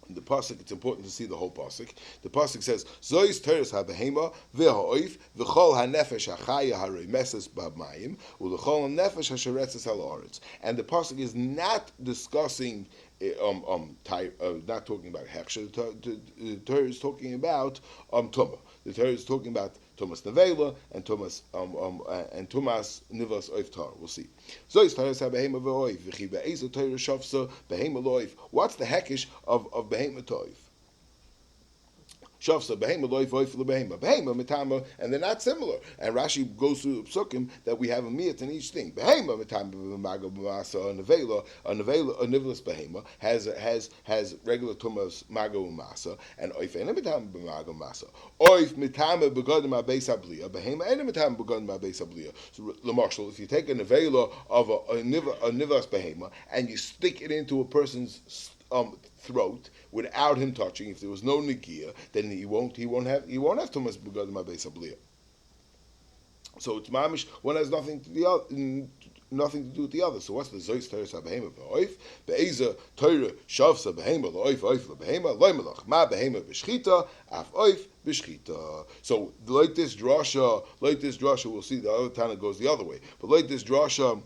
In the pasuk, it's important to see the whole pasuk. The pasuk says, "Zois teres habehema v'ha'oif v'chol hanefesh hachaya hareimeses b'mayim u'lechol hanefesh hasheretzes al haaretz." And the pasuk is not discussing, not talking about hechsher. The Torah is talking about tumah. The Torah is talking about Tumas Nevela and Tumas Nivas Oif Tar. We'll see. Zois Taras HaBehema V'Oif V'chi Be'ezo Torah Shavsa Behema Loif. What's the hekish of Behema Toif? Shavsa Behema Loif Oif LeBehema Behema Mitama, and they're not similar. And Rashi goes through the psukim that we have a miyat in each thing. Behema Mitama B'Maga B'Masa a Nivelas Behema has regular tumas Maga U'Masa, and Oif Ena Mitama B'Maga Masa. Oif Mitama B'Godim HaBeis HaBliya Behema Ena Mitama B'Godim HaBeis HaBliya. So, L'Marshal, if you take a nevela of a Nivas Behema and you stick it into a person's throat without him touching, if there was no negia, then he won't have tumas b'gadim ha'beis habliya. So it's mamish. One has nothing to do with the other. So what's the zois teres habehema v'oif be'eza Torah shavsa behema l'oif oif lebehema loimelach ma behema b'shchita af oif b'shchita. So like this drasha, we'll see the other time it goes the other way. But like this drasha,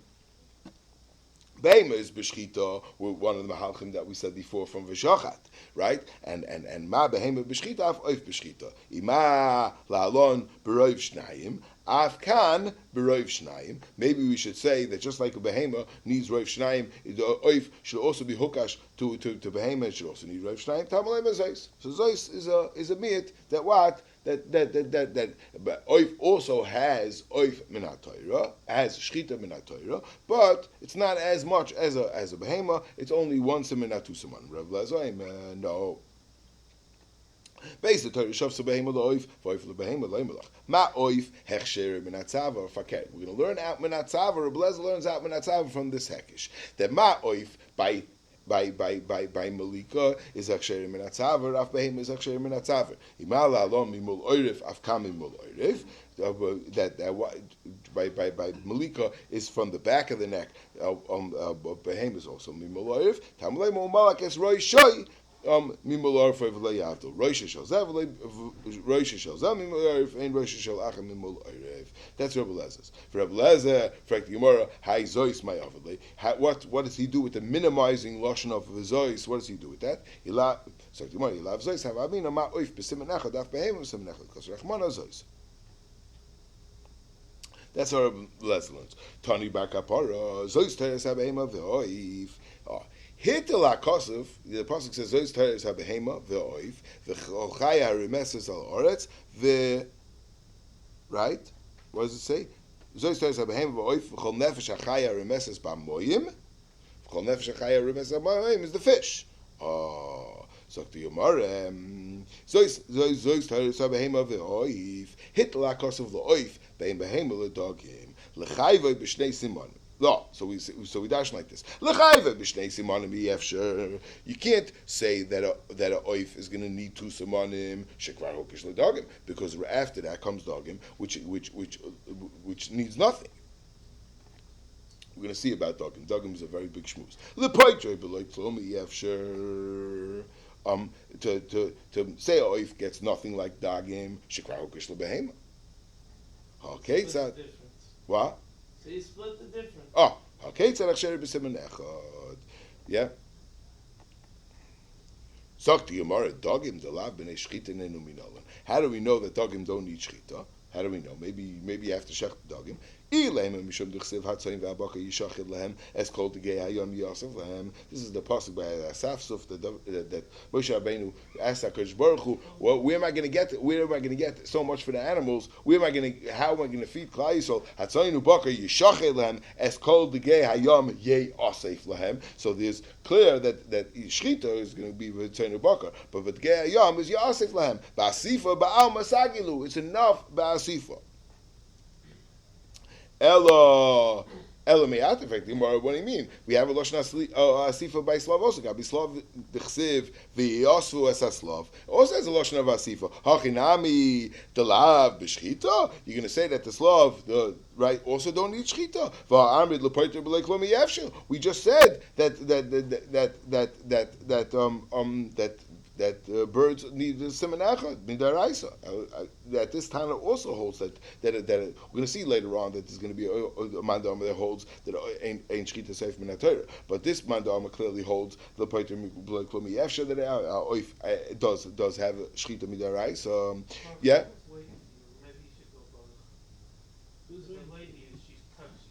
Behema is b'shchita, one of the mahalchim that we said before from V'shachat, right? And ma behema b'shchita af oif b'shchita. Ima la'alon b'roiv shnayim, af kan b'roiv shnayim. Maybe we should say that just like a behema needs roiv shnayim, the oif should also be hukash to behema. It should also need roiv shnayim. Tamalei zois. So zois is a miyat that what. That oif also has oif minat Torah, has shchita minat Torah, but it's not as much as a behema. It's only one siman, not two siman. Rav Lazaim, no. Based the Torah shavsa behema loif, v'oif lebehema loimelach. Ma oif hechsher minat tzava faket. We're going to learn out minat tzava. Rav Lazaim learns out minat tzava from this hekish. That ma oif by Malika is aksher min atzaver, af behem is aksher min atzaver. Imala alom mimul oirif, af kam mimul oirif. That by Malika is from the back of the neck. Behem is also mimul oirif. Tamlei mo malak es roi shoi. Mimul oirif v'lei yavdol. Rosh Hashanah mimul oirif, and Rosh Hashanah mimul oirif. That's Rebbe Lezer's. For Rebbe Lezer, for the Gemara, Hai Zois my Avadle. What does he do with the minimizing lashon of Zois? What does he do with that? So the Gemara, Ilav Zois have Amina ma oif b'simen echad af behem b'simen echad because Rechmana Zois. That's how Rebbe Lezer learns. Tani Bakapara Zois teres habehema v'oif. Hitela Kosov, the pasuk says Zois teres habehema v'oif v'chaya harimeses al oretz right. What does it say? Zois teres habehema v'oif v'chol nefesh hachaya remeses b'moyim. V'chol nefesh hachaya remeses b'moyim is the fish. So the Yomar Zois teres habehema v'oif hitla kosov l'oif bein behema l'dogim l'chayvei b'shnei simanim. No, so we dash like this. L'chayvei b'shnei simanim b'yefsher. You can't say that a oif is going to need two simanim shekvar hokish l'dogim, because after that comes dogim, which needs nothing. We're going to see about dogim. Dogim is a very big shmooze. L'poitrei b'loy plum b'yefsher. To say a oif gets nothing like dogim shekvar hokish l'behema. Okay, so what? So you split the difference. Oh, okay, tzarach sher b'simen echad. Yeah. Sagt the Gemara, dogim delav b'nei shchita nenu minolan. How do we know that dogim don't need shchita? How do we know? Maybe you have to shech the dogim. This is the pasuk by Asaf that Moshe Rabbeinu asked HaKadosh Baruch Hu, well, where am I going to get it? Where am I going to get so much for the animals? How am I going to feed Klal Yisrael? Hatzayin u'bakar yishachel lehem es kol degei hayom yei asef lehem. So there's clear that shchita is going to be Hatzayin u'bakar, but degei hayom is yasef lehem. Ba'asifa ba'al masagilu. It's enough ba'asifa. Ella me'at effect. What do you mean? We have a lashon asifa by slav also. Got be slav b'chsiv v'yasvu es aslav. Also has a lashon of asifa. Hachinami delav b'shchita. You're going to say that the slav, right, also don't need shchita. V'amrid lepoiter b'lei klom yevshel. We just said that birds need the semenacha midaraisa. That this Tana also holds that we're going to see later on that there's going to be a mandama that holds that ain't shchita safe minatayra. But this mandama clearly holds the paiter klumi efsha that it does have shchita midaraisa. Yeah. Maybe you should go both. Who's the lady? She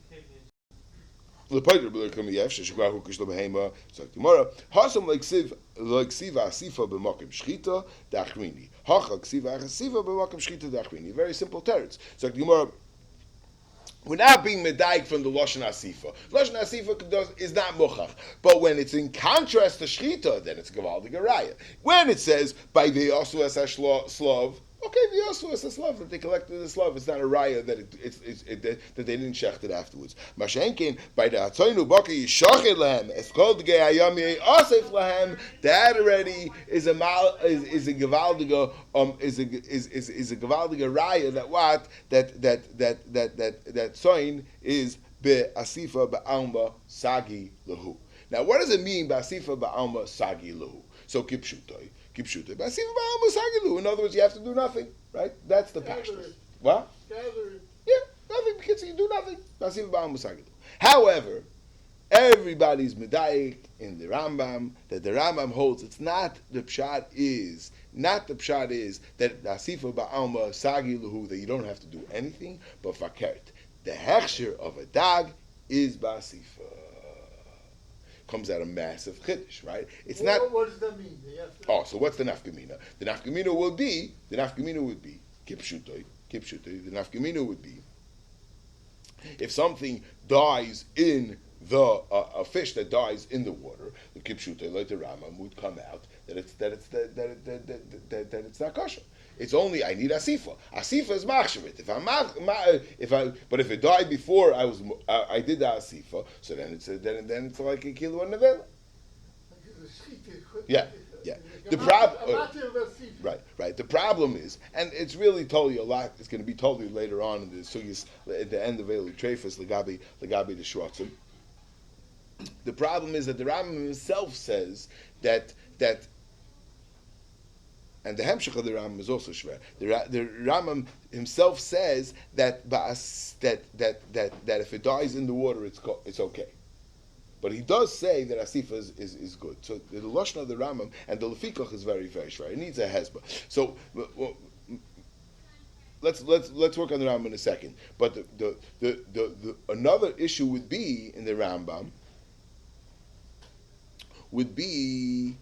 came in. The paiter klumi efsha shekwahu kishlo behema. So tomorrow hasam like siva asifa b'makim shchita dachrini. Hacha ksiva asifa b'makim shchita dachrini. Very simple terms. So the Gemara, we're not being medaik from the lashon asifa. Lashon asifa is not muchach, but when it's in contrast to shchita, then it's gavaldig araya. When it says by the asu es slav. Okay, the also is a slav that they collected the slav. It's not a raya that that they didn't shecht it afterwards. Mashenkin by the hatzoinu baki yishachid lahem. It's called the geyayami asif lahem. That already is a gavaldiga is a gavaldiga raya that soin is be asifa ba'alma sagi lahu. Now, what does it mean by asifa ba'alma sagi lahu? So kipshutai. In other words, you have to do nothing, right? That's the pashtus. What? Yeah, nothing because you do nothing. However, everybody's medayik in the Rambam that the Rambam holds. It's not the pshat is that asifa ba'alma sagi luhu that you don't have to do anything but fakert. The hechsher of a dog is ba'asifa. Comes out a massive chiddush, right? It's not. What does that mean? So what's the nafkamina? The nafkamina would be kipshutoi. The nafkamina would be if something dies in a fish that dies in the water, the kipshutoi like the Rambam would come out that it's not kosher. It's only I need asifa. Asifa is machshavit. But if it died before I did the asifa, so then it's like a kilo and nevela. Yeah. The problem, right. The problem is, and it's really told you a lot. It's going to be told you later on in the sugis at the end of Eli Trefus Lagabi the Shrotzim. The problem is that the Rambam himself says that. And the hemshech of the Rambam is also shver. The Rambam himself says that if it dies in the water, it's okay. But he does say that asifa is good. So the lashon of the Rambam and the lefikach is very very shver. It needs a hezbah. So let's work on the Rambam in a second. But the another issue would be in the Rambam would be.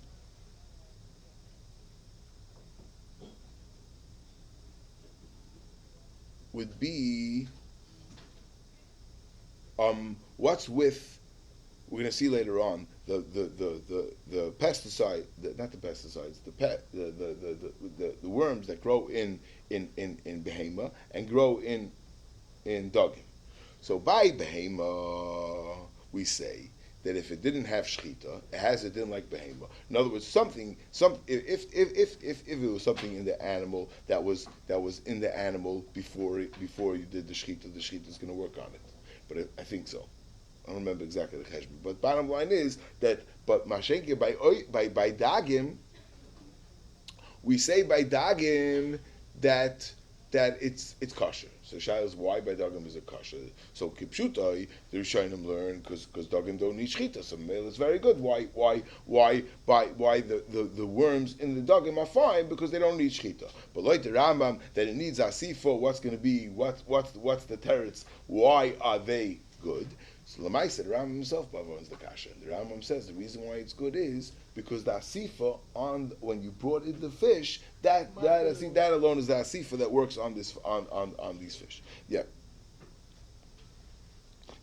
What's with, we're going to see later on the pesticide, not the pesticides, the worms that grow in behema and grow in dogim. So by behema we say that if it didn't have shchita, it has a din like behema. In other words, if it was something in the animal that was in the animal before you did the shchita is going to work on it. But I think so. I don't remember exactly the cheshbon. But bottom line is that mashenke by dagim, we say by dagim that that it's kosher. So Shaila is why by Dagim is it kosher? So Kipshutai, the Rishonim learn because Dagim don't need shchita. So male is very good. Why the worms in the Dagim are fine because they don't need shchita. But like the Rambam that it needs asifa. What's going to be what's the teretz? Why are they good? So Lamaisa, the Rambam himself owns the kasha. And the Rambam says the reason why it's good is because the asifa on when you brought in the fish, that alone is the asifa that works on this on these fish. Yeah.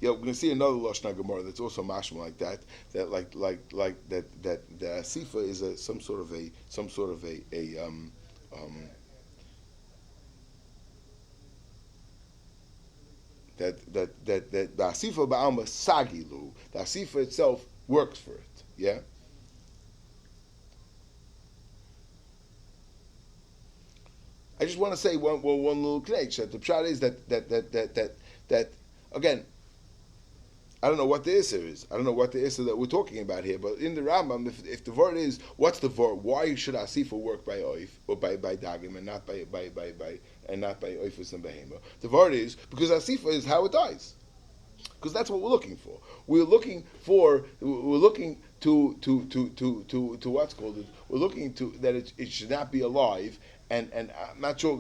Yeah, we're going to see another Lashon Gemara that's also mashma like that. That like that the asifa is some sort of a that the asifa ba'alma sagilu. The asifa itself works for it. Yeah. I just want to say one little knech that the pshat is that again, I don't know what the issue is. I don't know what the issue that we're talking about here. But in the Rambam, if the word is what's the word? Why should asifa work by oif or by dagim and not by oifus and behema? The word is because asifa is how it dies. Because that's what we're looking for. We're looking to what's called it. We're looking to that it should not be alive. And I'm not sure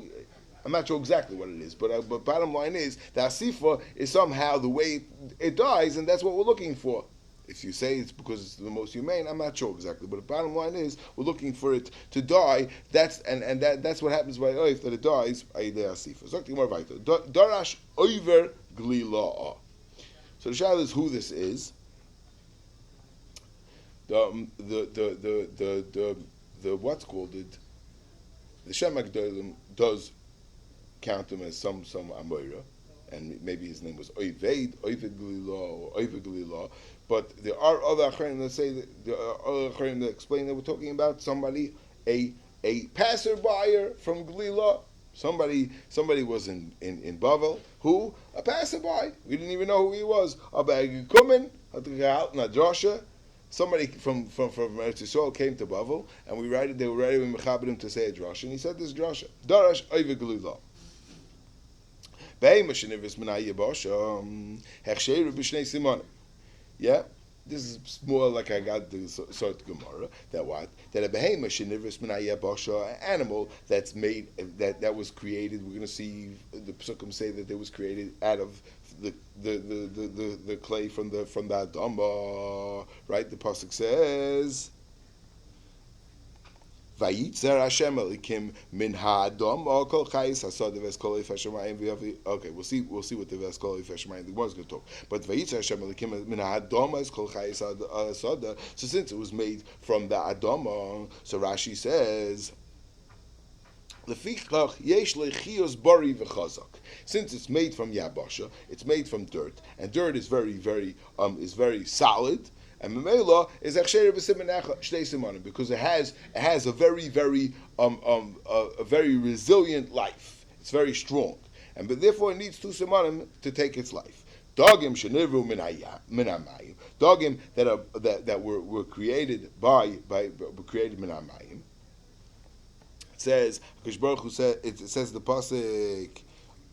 exactly what it is, but bottom line is the asifa is somehow the way it dies, and that's what we're looking for. If you say it's because it's the most humane, I'm not sure exactly, but the bottom line is we're looking for it to die. That's what happens by oif, that it dies by the asifa. Darash over glila. So the shaila is who this is. The what's called it. The Shem HaGedolim does count him as some Amoira, and maybe his name was Oived Glila, or Oived Glila, but there are other Acharim that say that explain that we're talking about somebody, a passerby from Glila. Somebody was in Bavel, who? A passerby. We didn't even know who he was. Somebody from Eretz Yisrael came to Bavel, and they were ready with Mechaberim to say a drasha, and he said this drasha. Darash Oived Glila. Yeah, this is more like I got the sort Gemara that a behema shenivus minayeh basha, an animal that's made that was created. We're going to see the Pesukim say that it was created out of the clay from the Adama, right? The pasuk says. Vayitzer Hashem Elikim min ha'adam or kol chayis hasad v'eskol ifeshamayim v'yavi. Okay, we'll see what the v'eskol ifeshamayim the one's going to talk. But Vayitzer Hashem Elikim min ha'adam is kol chayis hasad. So since it was made from the Adama, so Rashi says. Since it's made from yabasha, it's made from dirt, and dirt is very solid. And Memela is Achsher b'simenecha shtei simanim because it has a very resilient life. It's very strong, but therefore it needs two simanim to take its life. Dogim shenivru min hamayim. Dogim that were created min hamayim. It says Baruch Hu said it says the pasuk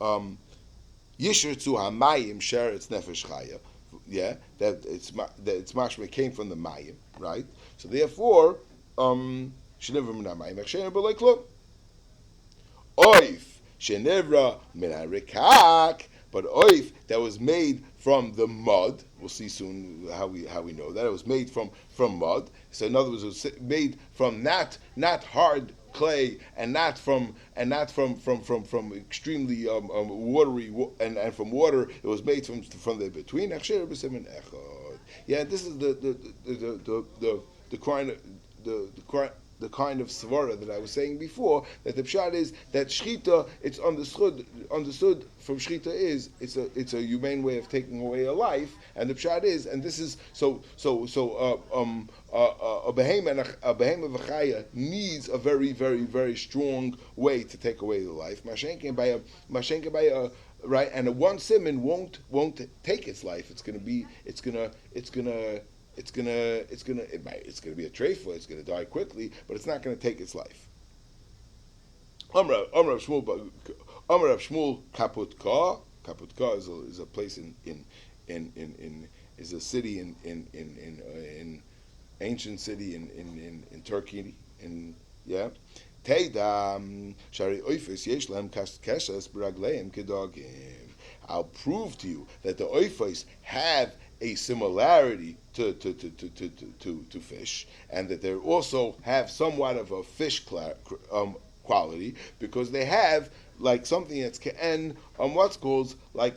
Yishur tzu hamayim sheretz nefesh chaya. Yeah, that it's mashma came from the mayim, right? So therefore, shenivra min hamayim achsheinu b'lo klum. Oif shenivra min harikak, but oif that was made from the mud. We'll see soon how we know that it was made from mud. So in other words, it was made from not hard clay and not from extremely watery and from water. It was made from the between. Yeah, this is the kind of svara that I was saying before, that the pshat is that shchita, it's understood from shchita is it's a humane way of taking away a life, and the pshat is, and this is a behema v'chaya needs a very strong way to take away the life. Mashenke by a right, and a one simon won't take its life. It's gonna be a treifa. It's gonna die quickly, but it's not gonna take its life. Amar Rav Shmuel Kaputka. Kaputka is a place in is a city in ancient city in Turkey Teidam Shari Oifis Yesh Lahem Keshas B'Ragleim Kedogim. I'll prove to you that the Oifis have a similarity to fish, and that they also have somewhat of a fish quality, because they have like something that's ke'en what's called like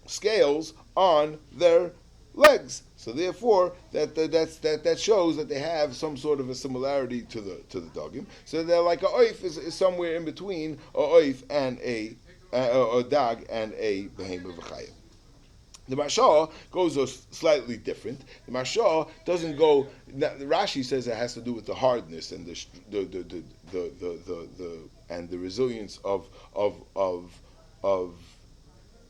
scales on their legs. So therefore, that shows that they have some sort of a similarity to the dogim. So they're like a oif is somewhere in between a oif and a dog and a behemoth v'chayim. The Mashal goes slightly different. The Mashal doesn't go. Rashi says it has to do with the hardness and the and the resilience of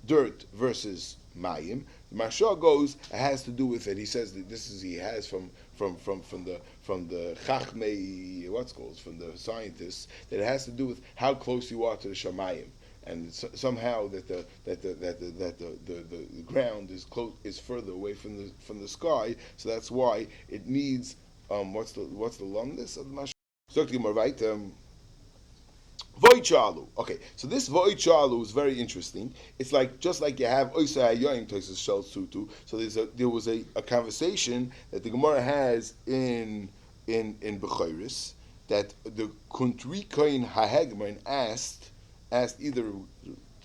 dirt versus mayim. The Mashal goes, it has to do with it. He says that he has from the chachmei, what's called, from the scientists, that it has to do with how close you are to the shamayim, and somehow that the ground is further away from the sky, so that's why it needs what's the lumness of the Mashal. Voichalu. Okay, so this Voichalu is very interesting. It's like just like you have Oisa Hayoim Toises Shel Sutu. So there was a conversation that the Gemara has in Bechoros, that the Kuntrikoin Hahegman asked either,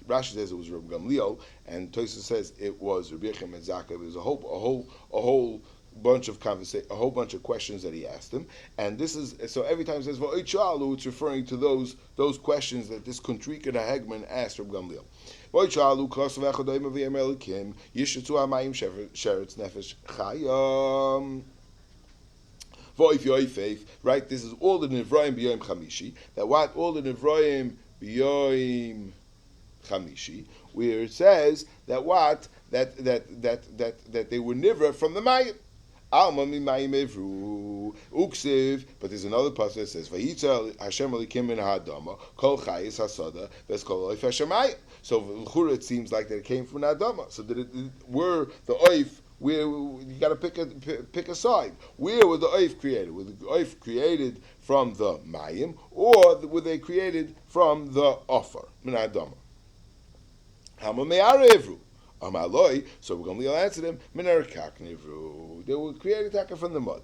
Rashi says it was Rabbi Gamliel, and Toises says it was Rabbi Yechim and Zakah. There was a whole bunch of questions that he asked him, and this is so every time it says V'oichalu, it's referring to those questions that this Kontrika Hegman asked Reb Gamliel. V'oichalu kosav echodoim aviyam elikim yishetzu hamayim sheretz nefesh chayam. V'oif yoifeif, right? This is all the Nivraim b'yoyim chamishi. That what all the Nivraim b'yoyim chamishi, where it says that what that they were nivra from the mayim. But there's another passage that says, "Vayitza Hashem Elikim min ha'adama kol chayis hasada v'eskol oif hashemayim." So l'chura it seems like that it came from the adama. So that were the oif, where you got to pick a side. Where were the oif created? Were the oif created from the mayim, or were they created from the offer min ha'adama? Hama me'arevru. So we're going to answer them. They were created from the mud.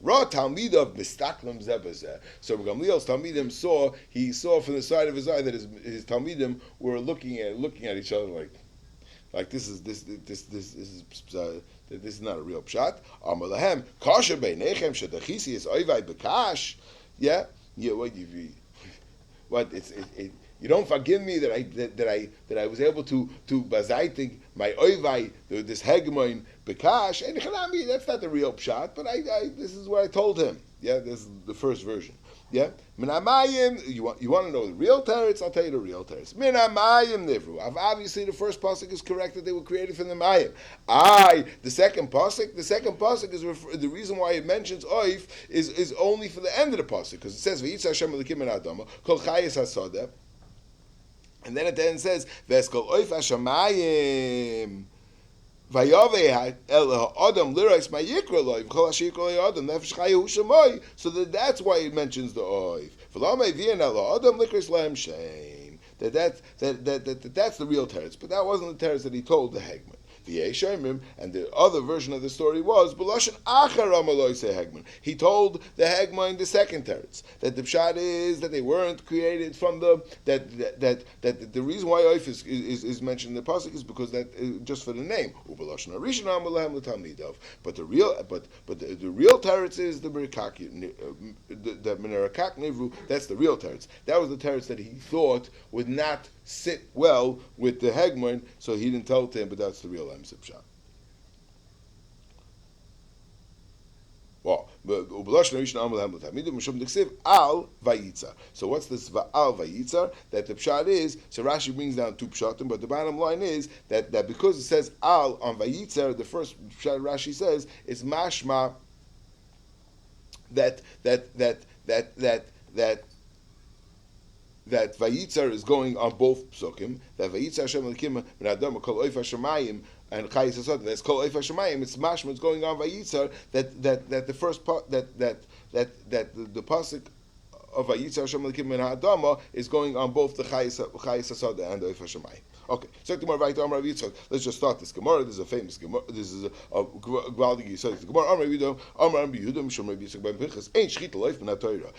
Ra Talmid of Mistaklam Zebazeh. So Gamliel's Talmidim saw from the side of his eye that his Talmidim were looking at each other like this is not a real pshat. Amalahem kasher beinechem shadachisi is oivai bekash. Yeah. What it's you don't forgive me that I was able to bazaitig my oivai, this hegemon bekash and chalami. That's not the real pshat, but I this is what I told him. Yeah, this is the first version. Yeah, minamayim. You want to know the real teretz? I'll tell you the real teretz. Minamayim nivru. Obviously, the first pasuk is correct that they were created from the mayim. The second pasuk is the reason why it mentions oif is only for the end of the pasuk, because it says v'yitza Hashem elikim min adama kol chayis hasada. And then at the end it says, "Veskol oif hashamayim vayave el ha'adam lirais ma'yikra loy v'chol ha'shikra lo'adam nefesh chayu shamoy." So that's why it mentions the oif. V'lo me'vian el ha'adam likris lahem shame. That's the real teretz, but that wasn't the teretz that he told the Hegman. And the other version of the story was B'loshen achar amaloi se Hegman. He told the Hegman the second teretz, that the pshat is that they weren't created from the that the reason why oif is mentioned in the pasuk is because that just for the name. U'b'loshen arishin amalahem l'talmidov. But the real teretz is the merakak nivru. That's the real teretz. That was the teretz that he thought would not sit well with the Hegman, so he didn't tell it to him, but that's the real Emsib Pshat. Well, so what's this Va'al Vayitzar? That the Pshat is, so Rashi brings down two Pshatim, but the bottom line is that because it says Al on Vayitzar, the first Pshat Rashi says, it's mashma that that Vayitzar is going on both psukim. That Vayitzar Hashem Elokim min Adam kol oif hashemayim and Chayis Hasod. That's kol oif hashemayim. It's mashma. It's going on Vayitzar. That the first part that the pasuk of Vayitzar Hashem Elokim min Adam is going on both the Chayis Hasod and the oif hashemayim. Okay, so let's just start this Gemara. This is a famous Gemara. This is a Gvaldig Yisod. The Gemara Amar Rabbi Yehuda Mishum Rabbi Yitzchak ben Pinchas Ein Shchita Loif Min HaTorah.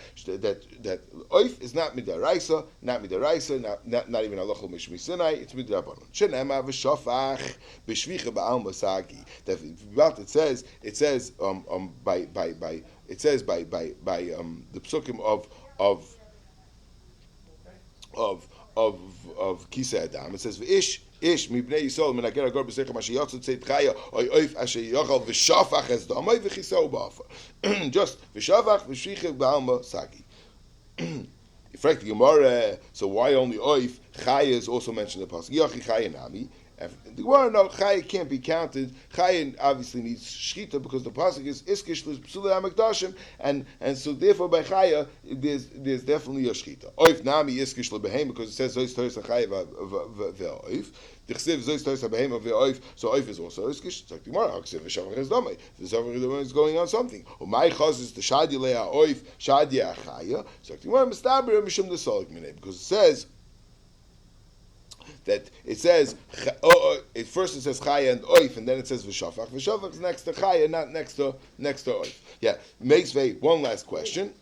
That Oif is not midaraisa, not even Halachah Mishmi Sinai. It's midrabanan. Shenema v'shafach b'shvicha ba'al masagi. That about it says by the psukim of Kisei Adam. It says v'ish mibnei Yisrael menager agor b'secha mashiyatzu tzeit chaya oy oif asher yochal v'shafach es damay v'chisau ba'afa. Just v'shafach v'shvicha ba'alma sagi. Frankly, Gemara. So why only oif? Chaya is also mentioned in the pasuk. Yachi chaya nami. The Gemara, no, Chaya can't be counted. Chaya obviously needs Shchita because the pasuk is Iskish L'Psulei HaMikdashim, and so therefore by Chaya there's definitely a Shchita. Oif Nami Iskish L'Behem because it says Zois Tois HaChaya V'Oif. The Chsiv Zois Tois HaBehem V'Oif, so Oif is also Iskish. It's like the Gemara, Chsiv V'Shavach is Domei. The Shavach is going on something. Umay Chaz is the Shadi Le'a Oif, Shadi Achaya. So like the Gemara, Mistaber Mishum Desolik Minei, because it says that it says first it says Chaya and Oif, and then it says V'Shafach. V'Shafach is next to Chaya, not next to Oif. Yeah. Meisvei. One last question.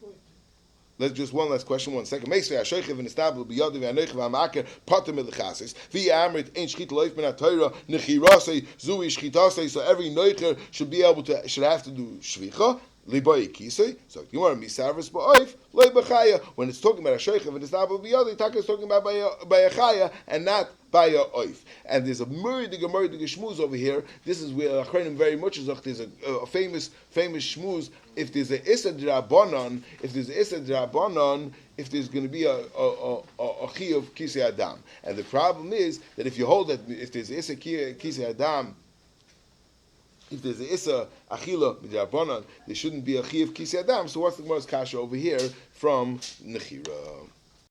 Let's just one last question. 1 second. Meisvei Hashoichev and Estabel B'Yadav V'Anoichev Ha'Maker Pater Milchasis V'Yamrit Ein Shchita Loif Min HaTorah Nechirasei Zui Shchitasei. So every noicher should have to do Shvicha. Liboy Kisei. So you want to be Savris Ba'Oif. Loi B'Chaya. When it's talking about Hashoichev and Estabel B'Yadav, Taka is talking about by a Chaya and not by a Oif. And there's a murdig shmuz over here. This is where Achronim very much is. There's a famous shmuz. If there's a Issa D'Rabbanan, if there's going to be a Chi of Kisei Adam. And the problem is that if you hold that, if there's a Issa Kisei Adam, if there's a Issa Achila D'Rabbanan, there shouldn't be a Chi of Kisei Adam. So what's the Gemara's kasha over here from Nechira?